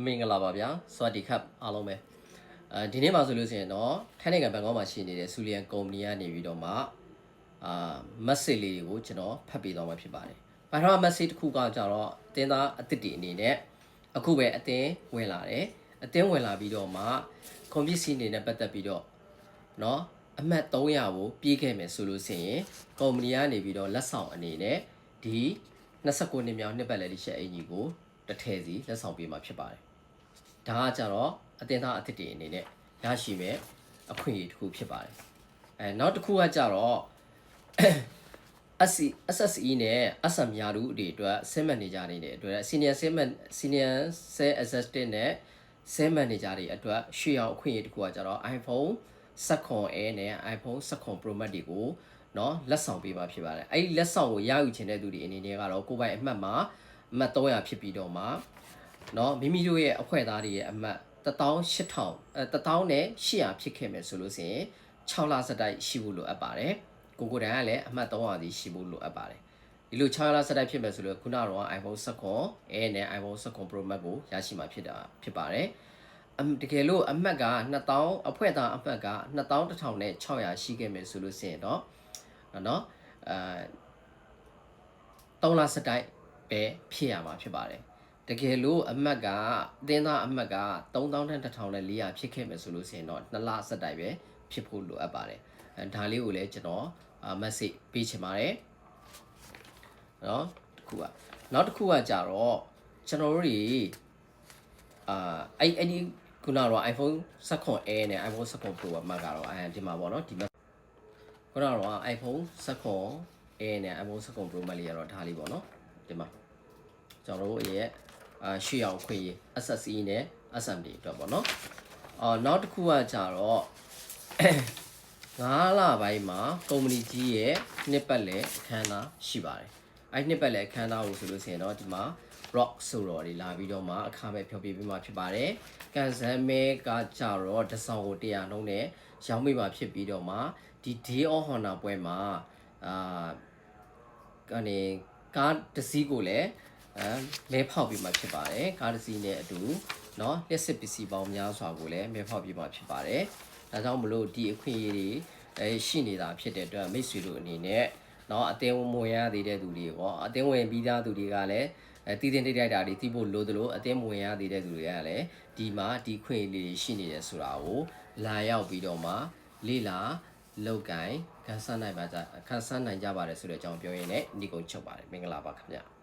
မင်္ဂလာပါဗျာစวัสดีครับအားလုံးပဲဒီနေ့မှာဆိုလို့ရှိရင်တော့ထိုင်းနိုင်ငံဘန်ကောက်မှာရှိနေတဲ့ဆူလီယန်ကုမ္ပဏီကနေပြီးတော့မှမက်ဆေ့လေးတွေကိုကျွန်တော်ဖတ်ပေးသွားမှာဖြစ်ပါတယ်။ဘာသာမက်ဆေ့တစ်ခုကကြတော့အတင်းသားအသစ်တွေအနေနဲ့အခုပဲအတင်းဝင်လာတယ်။အတင်းဝင်လာပြီးတော့မှကွန်ပျူတာစီနေနဲ့ပတ်သက်ပြီးတော့เนาะအမှတ်300ကိုပြေးခဲ့မယ်ဆိုလို့ရှိရင်ကုမ္ပဏီကနေပြီးတော့လက်ဆောင်အနေနဲ့ဒီ29နှစ်မြောက်နှစ်ပတ်လည်ရှက်အင်ကြီးကိုတစ်ထည့်စီလက်ဆောင်ပေးမှာဖြစ်ပါတယ်။ဒါကကြတော့အတင်းသားအသစ်တွေအနေနဲ့ရရှိမဲ့အခွင့်အရေးတစ်ခုဖြစ်ပါတယ်။နောက်တစ်ခုကကြတော့ SSE နဲ့ SM ရာထူးတွေအတွက် Sales Manager တွေနဲ့အတွက် Senior Sales Assistant နဲ့ Sales Manager တွေအတွက်ရှေ့အောင်အခွင့်အရေးတစ်ခုကကြတော့ iPhone 17A နဲ့ iPhone 17 Pro Max တွေကိုเนาะလက်ဆောင်ပေးမှာဖြစ်ပါတယ်။အဲ့ဒီလက်ဆောင်ကိုရယူချင်တဲ့သူတွေအနေနဲ့ကတော့ကိုယ်ပိုင်အမှတ်မှာအမှတ်300ဖြစ်ပြီးတော့မှเนาะမိမိတို့ရဲ့အဖွဲ့သားတွေရဲ့အမှတ်18000 1800ဖြစ်ခဲ့မယ်ဆိုလို့ဆိုရင်6လစတိုက်ရှိဖို့လိုအပ်ပါတယ်။ကိုယ်တိုင်ကလည်းအမှတ်300စီရှိဖို့လိုအပ်ပါတယ်။ဒီလို6လစတိုက်ဖြစ်မယ်ဆိုလို့ခုနကတော့ iPhone 17A နဲ့ iPhone 17 Pro Max ကိုရရှိမှာဖြစ်ပါတယ်။တကယ်လို့အမှတ်က2000အဖွဲ့သားအမှတ်က21600ရှိခဲ့မယ်ဆိုလို့ဆိုရင်တော့เนาะ3လစတိုက်ပဲဖြစ်ရမှာဖြစ်ပါတယ်။တကယ်လို့အမှတ်ကအတင်းသားအမှတ်က3100ဖြစ်ခဲ့မယ်ဆိုလို့ဆိုရင်တော့2လစတိုက်ပဲဖြစ်ဖို့လိုအပ်ပါတယ်။ဒါလေးကိုလည်းကျွန်တော်message ပေးချင်ပါတယ်။เนาะနောက်တစ်ခုကကြတော့ကျွန်တော်တို့တွေအဲ့ဒီခုနကတော့ iPhone 17A နဲ့ iPhone 17 Pro Max ကတော့ဒီမှာပေါ့နော်ဒီခုနကတော့ iPhone 17A နဲ့ iPhone 17 Pro Max လေးကတော့ဒါလေးပေါ့နော်ဒီမှာကျွန်တော်တို့ရဲ့ရှေ့အောင်ခွင့်ရ SSE နဲ့ SMD အတွက်ပေါ့နော်နောက်တစ်ခုကကြတော့9လပိုင်းမှာကုမ္ပဏီကြီးရဲ့နှစ်ပတ်လည်အခမ်းအနားရှိပါတယ်အဲ့နှစ်ပတ်လည်အခမ်းအနားကိုဆိုလို့ရှိရင်တော့ဒီမှာ rock ဆိုတော့တွေလာပြီးတော့မှအခါမဲ့ဖျော်ပြပေးမှာဖြစ်ပါတယ်ကန်ဆယ်မဲကကြတော့တစ်ဆောင်ကို100နှုန်းနဲ့ရောင်းပေးမှာဖြစ်ပြီးတော့မှဒီ Day of Honor ပွဲမှာကနေကားတစ်စီးကိုလည်းမဲဖောက်ပြီးမှဖြစ်ပါတယ်ကားတစ်စီးနဲ့အတူเนาะလက်စစ်ပစ္စည်းပေါင်းများစွာကိုလည်းမဲဖောက်ပြီးမှဖြစ်ပါတယ်ဒါကြောင့်မလို့ဒီအခွင့်အရေးတွေရှိနေတာဖြစ်တဲ့အတွက်မိတ်ဆွေတို့အနေနဲ့เนาะအတင်းဝင်ရသေးတဲ့သူတွေရောအတင်းဝင်ပြီးသားသူတွေကလည်းတည်တင်တိတိုက်တာတွေတည်ဖို့လိုသလိုအတင်းဝင်ရသေးတဲ့သူတွေကလည်းဒီမှာဒီခွင့်အရေးတွေရှိနေတယ်ဆိုတာကိုလာရောက်ပြီးတော့မှလေ့လာလောက်ကိုင်းခန်းစားနိုင်ကြပါတယ်ဆိုတဲ့အကြောင်းပြောရင်းနဲ့ညီကုန်းချုပ်ပါတယ်မင်္ဂလာပါခင်ဗျာ